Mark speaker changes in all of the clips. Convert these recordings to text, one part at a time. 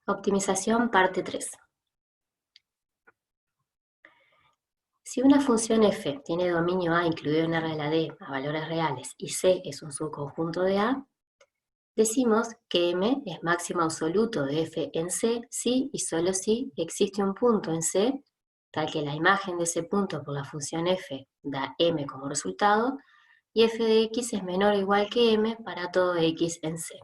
Speaker 1: Optimización parte 3. Si una función f tiene dominio A incluido en R de la D a valores reales y C es un subconjunto de A, decimos que M es máximo absoluto de f en C si y solo si existe un punto en C tal que la imagen de ese punto por la función f da M como resultado y f de x es menor o igual que M para todo x en C.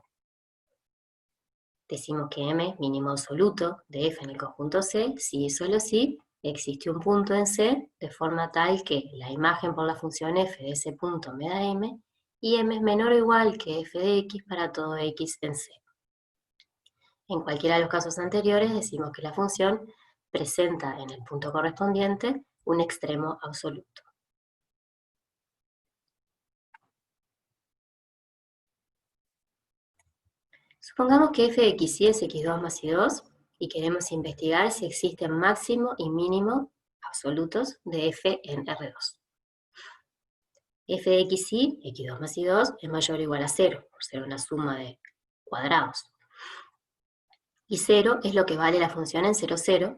Speaker 1: Decimos que M es mínimo absoluto de f en el conjunto C si y solo si existe un punto en C de forma tal que la imagen por la función f de ese punto me da M y M es menor o igual que f de x para todo x en C. En cualquiera de los casos anteriores decimos que la función presenta en el punto correspondiente un extremo absoluto. Supongamos que f de x y es x2 más y2 y queremos investigar si existen máximo y mínimo absolutos de f en R2. F de x y, x2 más y2, es mayor o igual a 0, por ser una suma de cuadrados. Y 0 es lo que vale la función en 0, 0,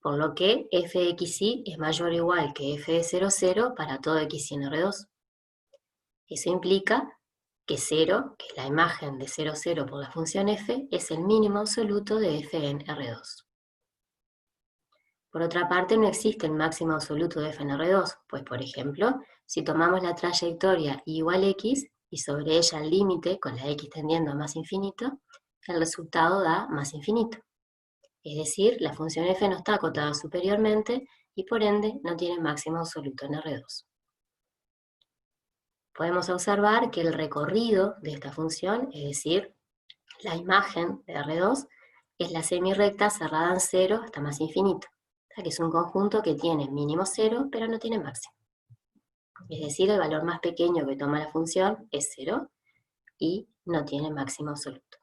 Speaker 1: por lo que f de x y es mayor o igual que f de 0, 0 para todo x y en R2. Eso implica que 0, que es la imagen de 0, 0 por la función f, es el mínimo absoluto de f en R2. Por otra parte, no existe el máximo absoluto de f en R2, pues por ejemplo, si tomamos la trayectoria y igual x, y sobre ella el límite con la x tendiendo a más infinito, el resultado da más infinito. Es decir, la función f no está acotada superiormente y por ende no tiene máximo absoluto en R2. Podemos observar que el recorrido de esta función, es decir, la imagen de R2, es la semirrecta cerrada en 0 hasta más infinito, que es un conjunto que tiene mínimo 0, pero no tiene máximo. Es decir, el valor más pequeño que toma la función es 0 y no tiene máximo absoluto.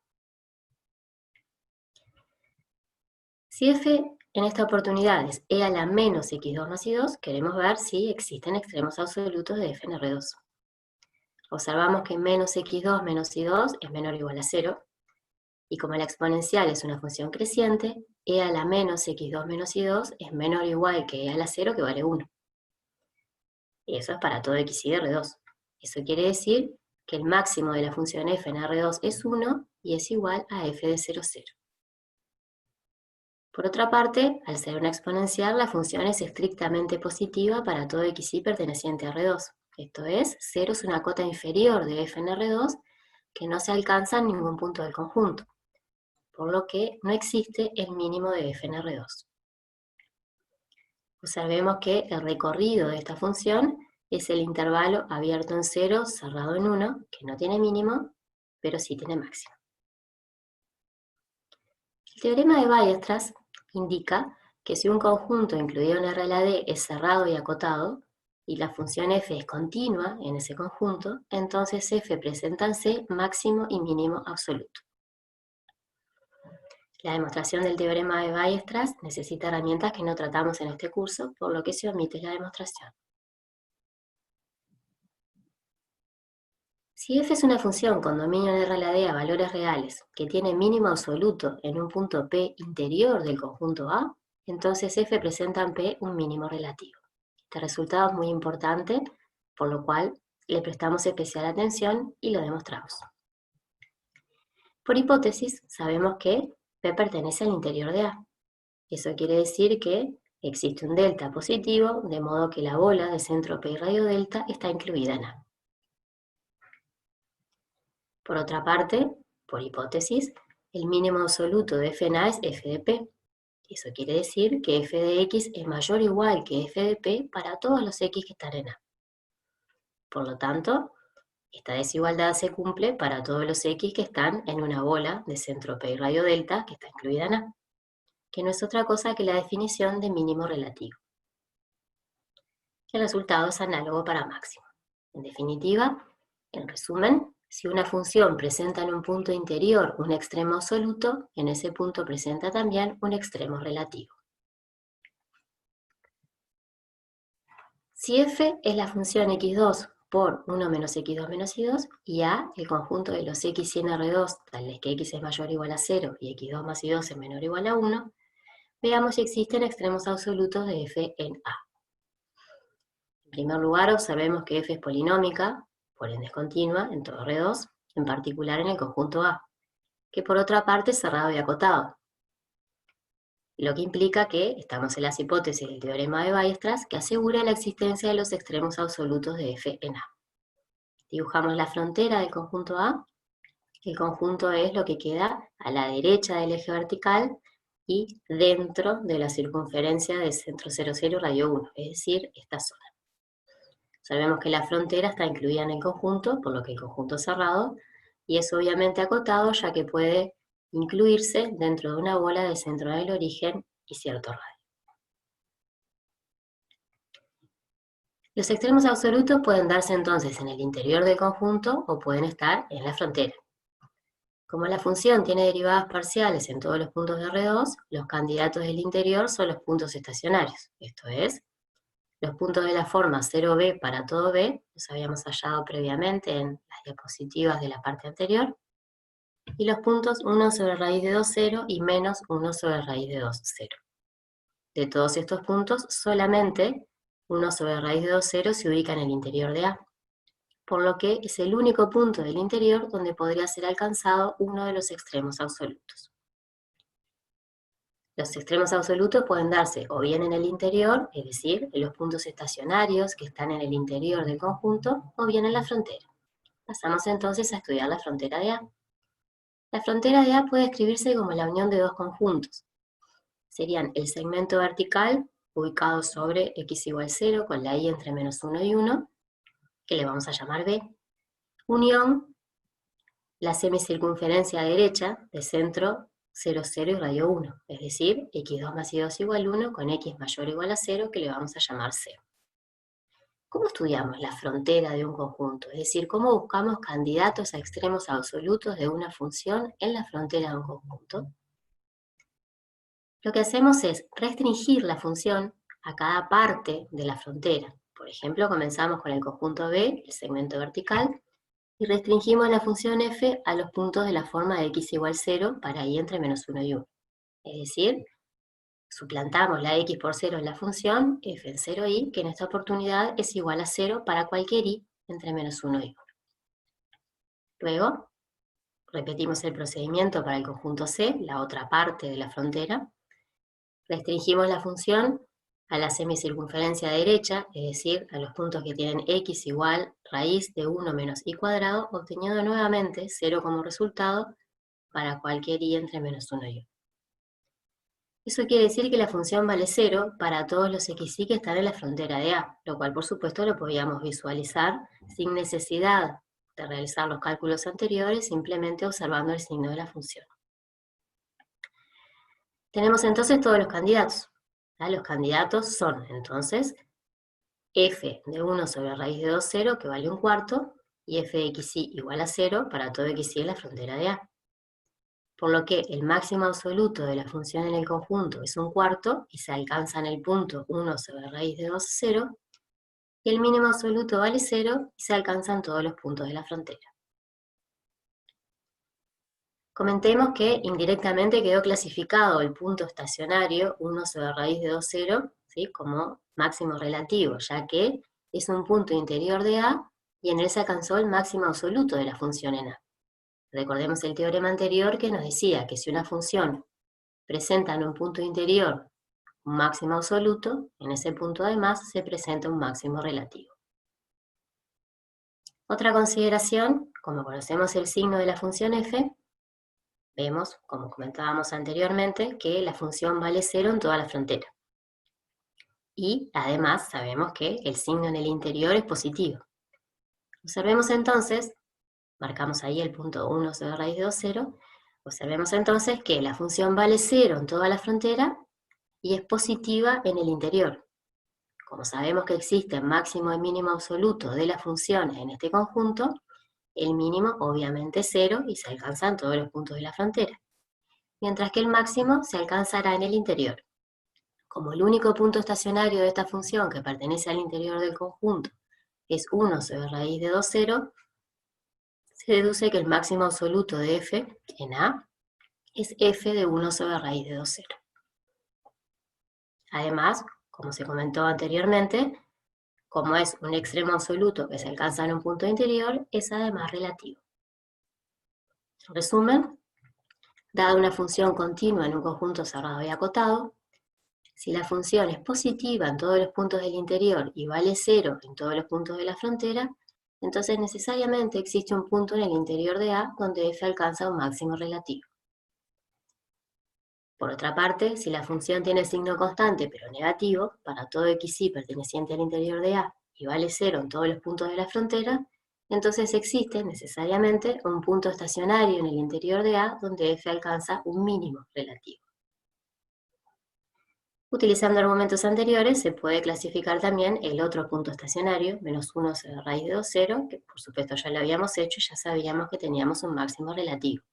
Speaker 1: Si f en esta oportunidad es e a la menos x2 más y2, queremos ver si existen extremos absolutos de f en R2. Observamos que menos x2 menos y2 es menor o igual a 0, y como la exponencial es una función creciente, e a la menos x2 menos y2 es menor o igual que e a la 0, que vale 1. Y eso es para todo x y de R2. Eso quiere decir que el máximo de la función f en R2 es 1 y es igual a f de 0, 0. Por otra parte, al ser una exponencial, la función es estrictamente positiva para todo x y perteneciente a R2. Esto es, 0 es una cota inferior de f en R2 que no se alcanza en ningún punto del conjunto, por lo que no existe el mínimo de f en R2. Observemos que el recorrido de esta función es el intervalo abierto en 0, cerrado en 1, que no tiene mínimo, pero sí tiene máximo. El teorema de Weierstrass indica que si un conjunto incluido en R de la D es cerrado y acotado, y la función f es continua en ese conjunto, entonces f presenta en C máximo y mínimo absoluto. La demostración del teorema de Weierstrass necesita herramientas que no tratamos en este curso, por lo que se omite la demostración. Si f es una función con dominio en R de la D a valores reales, que tiene mínimo absoluto en un punto P interior del conjunto A, entonces f presenta en P un mínimo relativo. Este resultado es muy importante, por lo cual le prestamos especial atención y lo demostramos. Por hipótesis, sabemos que P pertenece al interior de A. Eso quiere decir que existe un delta positivo, de modo que la bola de centro P y radio delta está incluida en A. Por otra parte, por hipótesis, el mínimo absoluto de f en A es f de P. Eso quiere decir que f de x es mayor o igual que f de P para todos los x que están en A. Por lo tanto, esta desigualdad se cumple para todos los x que están en una bola de centro P y radio delta que está incluida en A, que no es otra cosa que la definición de mínimo relativo. El resultado es análogo para máximo. En definitiva, en resumen, si una función presenta en un punto interior un extremo absoluto, en ese punto presenta también un extremo relativo. Si f es la función x2 por 1 menos x2 menos y2, y A, el conjunto de los x y en R2, tales que x es mayor o igual a 0 y x2 más y2 es menor o igual a 1, veamos si existen extremos absolutos de f en A. En primer lugar, observemos que f es polinómica, por ende es continua, en todo R2, en particular en el conjunto A, que por otra parte es cerrado y acotado, lo que implica que estamos en las hipótesis del teorema de Weierstrass, que asegura la existencia de los extremos absolutos de f en A. Dibujamos la frontera del conjunto A. El conjunto es lo que queda a la derecha del eje vertical y dentro de la circunferencia del centro 0, 0, radio 1, es decir, esta zona. Sabemos que la frontera está incluida en el conjunto, por lo que el conjunto es cerrado, y es obviamente acotado, ya que puede incluirse dentro de una bola del centro del origen y cierto radio. Los extremos absolutos pueden darse entonces en el interior del conjunto o pueden estar en la frontera. Como la función tiene derivadas parciales en todos los puntos de R2, los candidatos del interior son los puntos estacionarios, esto es, los puntos de la forma 0b para todo b, los habíamos hallado previamente en las diapositivas de la parte anterior, y los puntos 1 sobre raíz de 2, 0 y menos 1 sobre raíz de 2, 0. De todos estos puntos, solamente 1 sobre raíz de 2, 0 se ubica en el interior de A, por lo que es el único punto del interior donde podría ser alcanzado uno de los extremos absolutos. Los extremos absolutos pueden darse o bien en el interior, es decir, en los puntos estacionarios que están en el interior del conjunto, o bien en la frontera. Pasamos entonces a estudiar la frontera de A. La frontera de A puede escribirse como la unión de dos conjuntos. Serían el segmento vertical, ubicado sobre x igual 0, con la y entre menos 1 y 1, que le vamos a llamar B, unión la semicircunferencia derecha de centro 0, 0 y radio 1, es decir, x2 más y2 igual 1 con x mayor o igual a 0, que le vamos a llamar 0. ¿Cómo estudiamos la frontera de un conjunto? Es decir, ¿cómo buscamos candidatos a extremos absolutos de una función en la frontera de un conjunto? Lo que hacemos es restringir la función a cada parte de la frontera. Por ejemplo, comenzamos con el conjunto B, el segmento vertical, y restringimos la función f a los puntos de la forma de x igual 0 para y entre menos 1 y 1. Es decir, suplantamos la x por 0 en la función f en 0i, que en esta oportunidad es igual a 0 para cualquier y entre menos 1 y 1. Luego, repetimos el procedimiento para el conjunto C, la otra parte de la frontera. Restringimos la función a la semicircunferencia derecha, es decir, a los puntos que tienen x igual raíz de 1 menos y cuadrado, obteniendo nuevamente 0 como resultado para cualquier y entre menos 1 y 1. Eso quiere decir que la función vale 0 para todos los xy que están en la frontera de A, lo cual por supuesto lo podíamos visualizar sin necesidad de realizar los cálculos anteriores, simplemente observando el signo de la función. Tenemos entonces todos los candidatos. Los candidatos son entonces f de 1 sobre raíz de 2, 0, que vale 1/4, y f de xy igual a 0 para todo xy en la frontera de A. Por lo que el máximo absoluto de la función en el conjunto es 1/4 y se alcanza en el punto 1 sobre raíz de 2, 0, y el mínimo absoluto vale 0 y se alcanzan todos los puntos de la frontera. Comentemos que indirectamente quedó clasificado el punto estacionario 1 sobre raíz de 2, 0, ¿sí?, como máximo relativo, ya que es un punto interior de A y en él se alcanzó el máximo absoluto de la función en A. Recordemos el teorema anterior que nos decía que si una función presenta en un punto interior un máximo absoluto, en ese punto además se presenta un máximo relativo. Otra consideración, como conocemos el signo de la función f, vemos, como comentábamos anteriormente, que la función vale 0 en toda la frontera. Y además sabemos que el signo en el interior es positivo. Observemos entonces, marcamos ahí el punto 1 sobre raíz de 2, 0, observemos entonces que la función vale 0 en toda la frontera y es positiva en el interior. Como sabemos que existe máximo y mínimo absoluto de las funciones en este conjunto, el mínimo obviamente es 0 y se alcanzan todos los puntos de la frontera, mientras que el máximo se alcanzará en el interior. Como el único punto estacionario de esta función que pertenece al interior del conjunto es 1 sobre raíz de 2, 0, se deduce que el máximo absoluto de f en A es f de 1 sobre raíz de 2, 0. Además, como se comentó anteriormente, como es un extremo absoluto que se alcanza en un punto interior, es además relativo. En resumen, dada una función continua en un conjunto cerrado y acotado, si la función es positiva en todos los puntos del interior y vale 0 en todos los puntos de la frontera, entonces necesariamente existe un punto en el interior de A donde f alcanza un máximo relativo. Por otra parte, si la función tiene signo constante pero negativo, para todo xy perteneciente al interior de A y vale 0 en todos los puntos de la frontera, entonces existe necesariamente un punto estacionario en el interior de A donde f alcanza un mínimo relativo. Utilizando argumentos anteriores, se puede clasificar también el otro punto estacionario, menos 1 sobre raíz de 2, 0, que por supuesto ya lo habíamos hecho y ya sabíamos que teníamos un máximo relativo.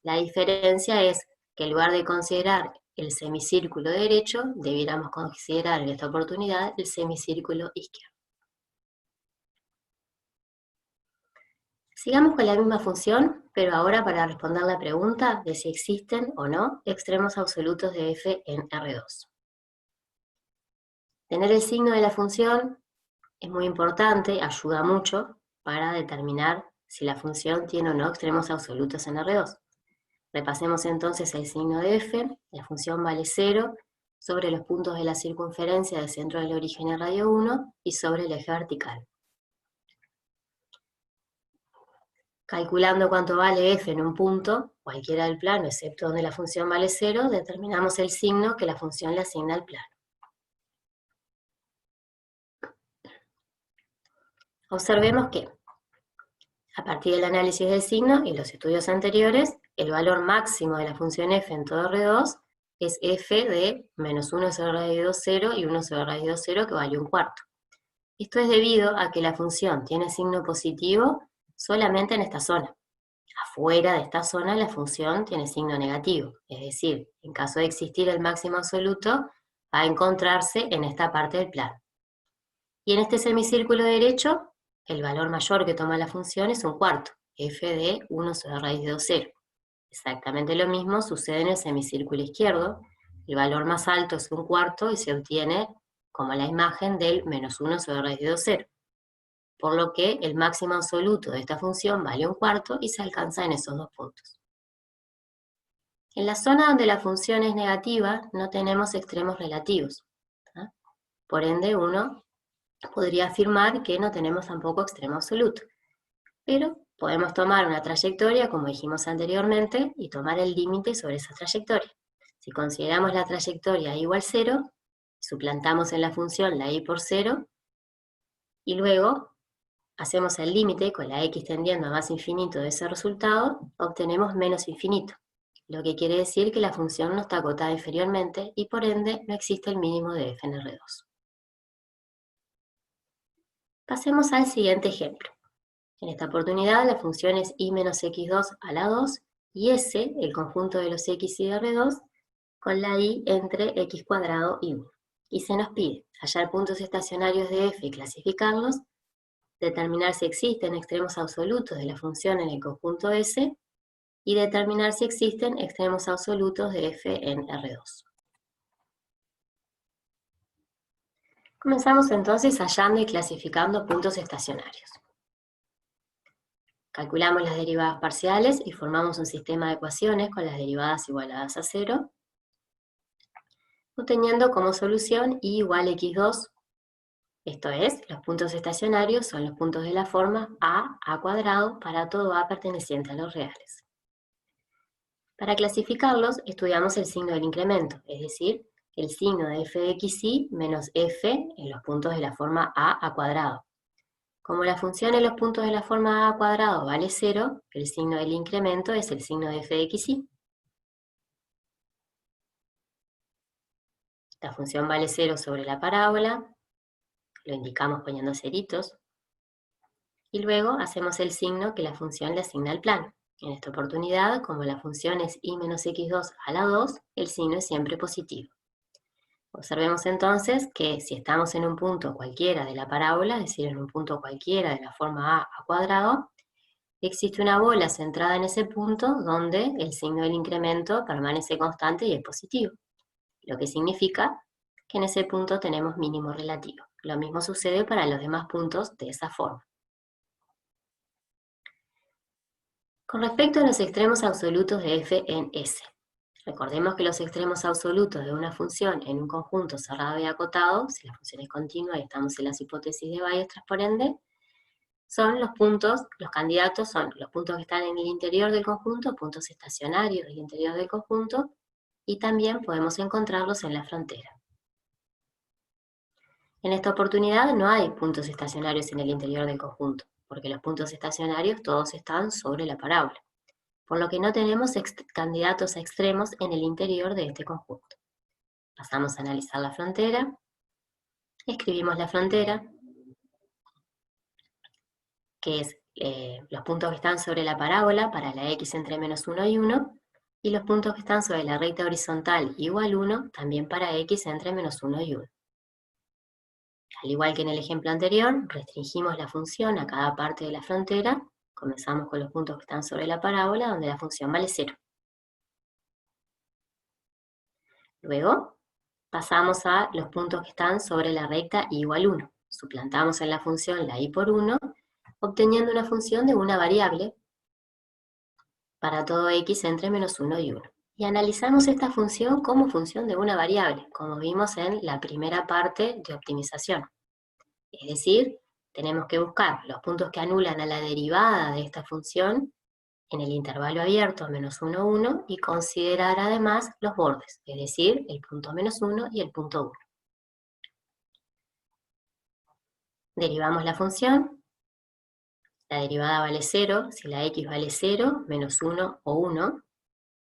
Speaker 1: La diferencia es que en lugar de considerar el semicírculo derecho, debiéramos considerar en esta oportunidad el semicírculo izquierdo. Sigamos con la misma función, pero ahora para responder la pregunta de si existen o no extremos absolutos de f en R2. Tener el signo de la función es muy importante, ayuda mucho para determinar si la función tiene o no extremos absolutos en R2. Repasemos entonces el signo de f. La función vale 0 sobre los puntos de la circunferencia del centro del origen en radio 1 y sobre el eje vertical. Calculando cuánto vale f en un punto, cualquiera del plano, excepto donde la función vale 0, determinamos el signo que la función le asigna al plano. Observemos que, a partir del análisis del signo y los estudios anteriores, el valor máximo de la función f en todo R2 es f de menos 1 sobre raíz de 2, 0 y 1 sobre raíz de 2, 0, que vale un cuarto. Esto es debido a que la función tiene signo positivo solamente en esta zona. Afuera de esta zona la función tiene signo negativo, es decir, en caso de existir el máximo absoluto, va a encontrarse en esta parte del plano. Y en este semicírculo derecho, el valor mayor que toma la función es un cuarto, f de 1 sobre raíz de 2, 0. Exactamente lo mismo sucede en el semicírculo izquierdo. El valor más alto es un cuarto y se obtiene como la imagen del menos 1 sobre raíz de 2, 0. Por lo que el máximo absoluto de esta función vale un cuarto y se alcanza en esos dos puntos. En la zona donde la función es negativa no tenemos extremos relativos. Por ende, uno podría afirmar que no tenemos tampoco extremo absoluto. Pero podemos tomar una trayectoria, como dijimos anteriormente, y tomar el límite sobre esa trayectoria. Si consideramos la trayectoria igual a 0, suplantamos en la función la y por 0, y luego hacemos el límite con la x tendiendo a más infinito de ese resultado, obtenemos menos infinito, lo que quiere decir que la función no está acotada inferiormente y por ende no existe el mínimo de f en R2. Pasemos al siguiente ejemplo. En esta oportunidad la función es y menos x2 a la 2 y S, el conjunto de los x y de R2, con la y entre x cuadrado y 1. Y se nos pide hallar puntos estacionarios de f y clasificarlos, determinar si existen extremos absolutos de la función en el conjunto S y determinar si existen extremos absolutos de f en R2. Comenzamos entonces hallando y clasificando puntos estacionarios. Calculamos las derivadas parciales y formamos un sistema de ecuaciones con las derivadas igualadas a 0, obteniendo como solución y igual a x2. Esto es, los puntos estacionarios son los puntos de la forma a cuadrado para todo a perteneciente a los reales. Para clasificarlos, estudiamos el signo del incremento, es decir, el signo de f de xy menos f en los puntos de la forma a cuadrado. Como la función en los puntos de la forma a cuadrado vale 0, el signo del incremento es el signo de f de xy. La función vale 0 sobre la parábola, lo indicamos poniendo ceritos, y luego hacemos el signo que la función le asigna al plano. En esta oportunidad, como la función es y menos x2 a la 2, el signo es siempre positivo. Observemos entonces que si estamos en un punto cualquiera de la parábola, es decir, en un punto cualquiera de la forma a cuadrado, existe una bola centrada en ese punto donde el signo del incremento permanece constante y es positivo, lo que significa que en ese punto tenemos mínimo relativo. Lo mismo sucede para los demás puntos de esa forma. Con respecto a los extremos absolutos de f en S, recordemos que los extremos absolutos de una función en un conjunto cerrado y acotado, si la función es continua y estamos en las hipótesis de Weierstrass por ende, son los puntos, los candidatos son los puntos que están en el interior del conjunto, puntos estacionarios del interior del conjunto, y también podemos encontrarlos en la frontera. En esta oportunidad no hay puntos estacionarios en el interior del conjunto, porque los puntos estacionarios todos están sobre la parábola, por lo que no tenemos candidatos a extremos en el interior de este conjunto. Pasamos a analizar la frontera, escribimos la frontera, que es los puntos que están sobre la parábola para la x entre menos 1 y 1, y los puntos que están sobre la recta horizontal igual 1, también para x entre menos 1 y 1. Al igual que en el ejemplo anterior, restringimos la función a cada parte de la frontera. Comenzamos con los puntos que están sobre la parábola, donde la función vale 0. Luego, pasamos a los puntos que están sobre la recta y igual 1. Suplantamos en la función la y por 1, obteniendo una función de una variable para todo x entre menos 1 y 1. Y analizamos esta función como función de una variable, como vimos en la primera parte de optimización. Es decir, tenemos que buscar los puntos que anulan a la derivada de esta función en el intervalo abierto menos 1, 1 y considerar además los bordes, es decir, el punto menos 1 y el punto 1. Derivamos la función, la derivada vale 0, si la x vale 0, menos 1 o 1,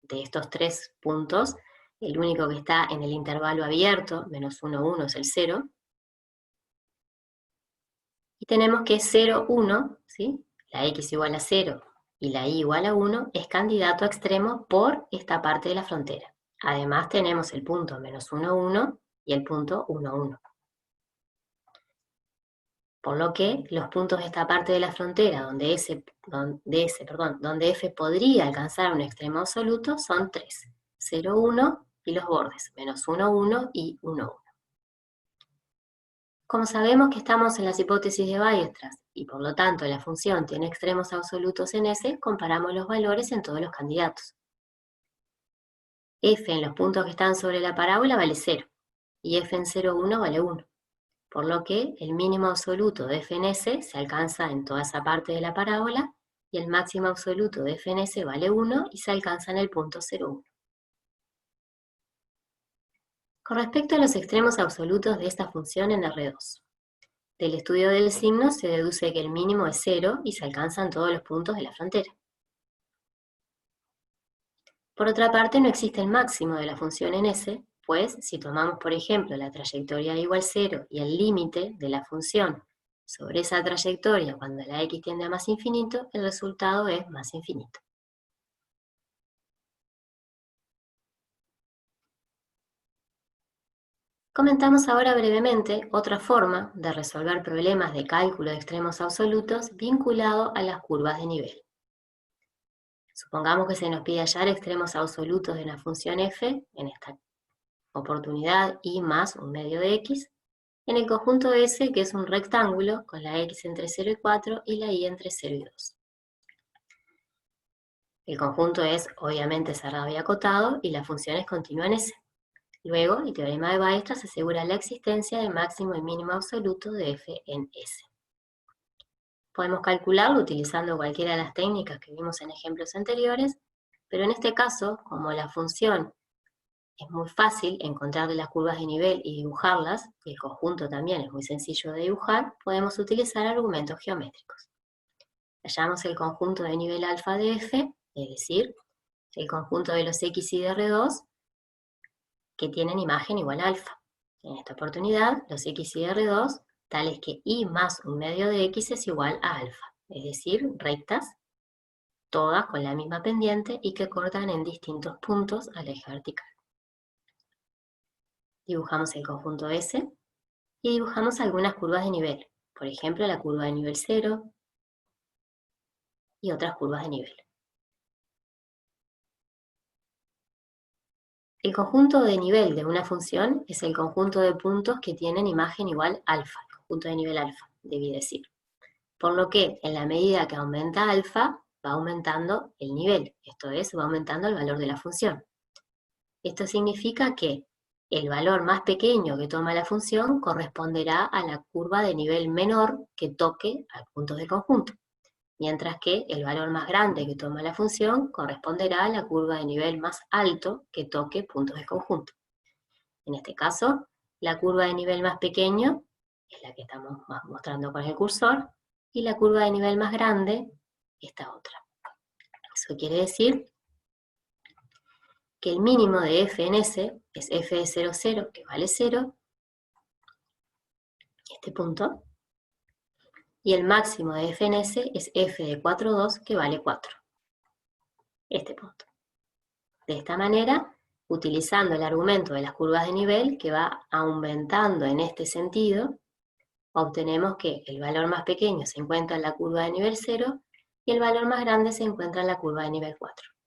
Speaker 1: de estos tres puntos, el único que está en el intervalo abierto, menos 1, 1 es el 0, y tenemos que 0, 1, ¿sí? La x igual a 0 y la y igual a 1 es candidato a extremo por esta parte de la frontera. Además tenemos el punto menos 1, 1 y el punto 1, 1. Por lo que los puntos de esta parte de la frontera donde f podría alcanzar un extremo absoluto son 3, 0, 1 y los bordes, menos 1, 1 y 1, 1. Como sabemos que estamos en las hipótesis de Weierstrass y por lo tanto la función tiene extremos absolutos en S, comparamos los valores en todos los candidatos. F en los puntos que están sobre la parábola vale 0 y f en 0, 1 vale 1. Por lo que el mínimo absoluto de f en S se alcanza en toda esa parte de la parábola y el máximo absoluto de f en S vale 1 y se alcanza en el punto 0, 1. Con respecto a los extremos absolutos de esta función en R2, del estudio del signo se deduce que el mínimo es 0 y se alcanzan todos los puntos de la frontera. Por otra parte, no existe el máximo de la función en S, pues si tomamos, por ejemplo, la trayectoria igual 0 y el límite de la función sobre esa trayectoria cuando la x tiende a más infinito, el resultado es más infinito. Comentamos ahora brevemente otra forma de resolver problemas de cálculo de extremos absolutos vinculado a las curvas de nivel. Supongamos que se nos pide hallar extremos absolutos de una función f, en esta oportunidad y más un medio de x, en el conjunto S, que es un rectángulo con la x entre 0 y 4 y la y entre 0 y 2. El conjunto es obviamente cerrado y acotado y la función es continua en S. Luego, el teorema de Weierstrass asegura la existencia de máximo y mínimo absoluto de f en S. Podemos calcularlo utilizando cualquiera de las técnicas que vimos en ejemplos anteriores, pero en este caso, como la función es muy fácil encontrarle las curvas de nivel y dibujarlas, y el conjunto también es muy sencillo de dibujar, podemos utilizar argumentos geométricos. Hallamos el conjunto de nivel alfa de f, es decir, el conjunto de los x y de R2, que tienen imagen igual a alfa. En esta oportunidad, los x y de R2, tales que y más un medio de x es igual a alfa, es decir, rectas, todas con la misma pendiente y que cortan en distintos puntos al eje vertical. Dibujamos el conjunto S y dibujamos algunas curvas de nivel. Por ejemplo, la curva de nivel 0 y otras curvas de nivel. El conjunto de nivel de una función es el conjunto de puntos que tienen imagen igual alfa, el conjunto de nivel alfa, debí decir. Por lo que, en la medida que aumenta alfa, va aumentando el nivel, esto es, va aumentando el valor de la función. Esto significa que el valor más pequeño que toma la función corresponderá a la curva de nivel menor que toque a puntos del conjunto, mientras que el valor más grande que toma la función corresponderá a la curva de nivel más alto que toque puntos del conjunto. En este caso, la curva de nivel más pequeño es la que estamos mostrando con el cursor, y la curva de nivel más grande, esta otra. Eso quiere decir que el mínimo de f en S es f de 0, 0, que vale 0, este punto, y el máximo de f en S es f de 4, 2, que vale 4, este punto. De esta manera, utilizando el argumento de las curvas de nivel, que va aumentando en este sentido, obtenemos que el valor más pequeño se encuentra en la curva de nivel 0 y el valor más grande se encuentra en la curva de nivel 4.